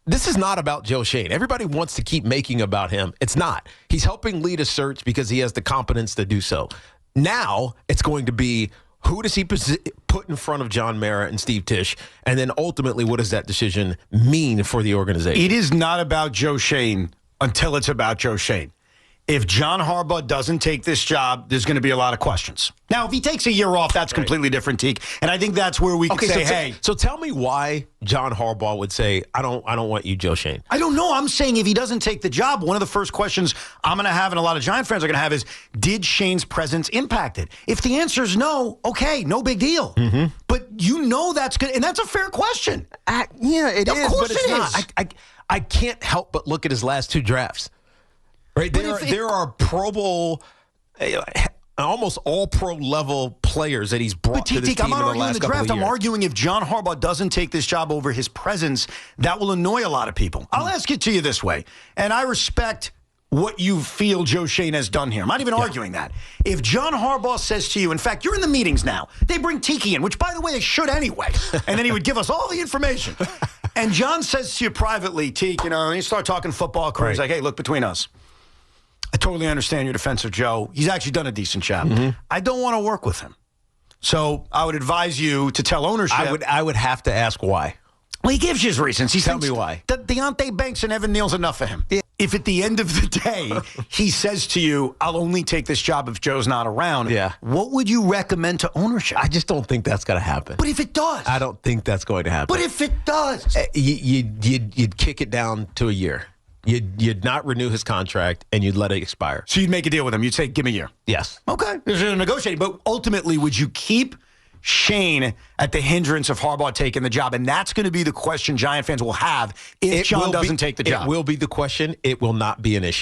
this is not about Joe Schoen. Everybody wants to keep making about him. It's not. He's helping lead a search because he has the competence to do so. Now it's going to be, who does he put in front of John Mara and Steve Tisch? And then ultimately, what does that decision mean for the organization? It is not about Joe Schoen until it's about Joe Schoen. If John Harbaugh doesn't take this job, there's going to be a lot of questions. Now, if he takes a year off, that's completely different, Tiki. And I think that's where we can say, hey. So tell me why John Harbaugh would say, I don't want you, Joe Schoen. I don't know. I'm saying if he doesn't take the job, one of the first questions I'm going to have and a lot of Giant fans are going to have is, did Schoen's presence impact it? If the answer is no, okay, no big deal. Mm-hmm. But you know that's good, and that's a fair question. Yeah, it is, but it's not. I can't help but look at his last two drafts. Right, there are Pro Bowl, almost all pro level players that he's brought to this team. I'm not arguing the draft. I'm years. arguing if John Harbaugh doesn't take this job over his presence, that will annoy a lot of people. I'll ask it to you this way, and I respect what you feel Joe Schoen has done here. I'm not even arguing that. If John Harbaugh says to you, in fact, you're in the meetings now. They bring Tiki in, which, by the way, they should anyway. And then he would give us all the information. And John says to you privately, Tiki, you start talking football career. He's like, hey, look, between us, I totally understand your defense of Joe. He's actually done a decent job. Mm-hmm. I don't want to work with him. So I would advise you to tell ownership. I would have to ask why. Well, he gives you his reasons. Tell me why. That Deontay Banks and Evan Neal's enough for him. Yeah. If at the end of the day he says to you, I'll only take this job if Joe's not around, what would you recommend to ownership? I just don't think that's going to happen. But if it does? I don't think that's going to happen. But if it does? You'd kick it down to a year. You'd not renew his contract, and you'd let it expire. So you'd make a deal with him. You'd say, give me a year. Yes. Okay. There's a negotiating. But ultimately, would you keep Schoen at the hindrance of Harbaugh taking the job? And that's going to be the question Giant fans will have if John doesn't take the job. It will be the question. It will not be an issue.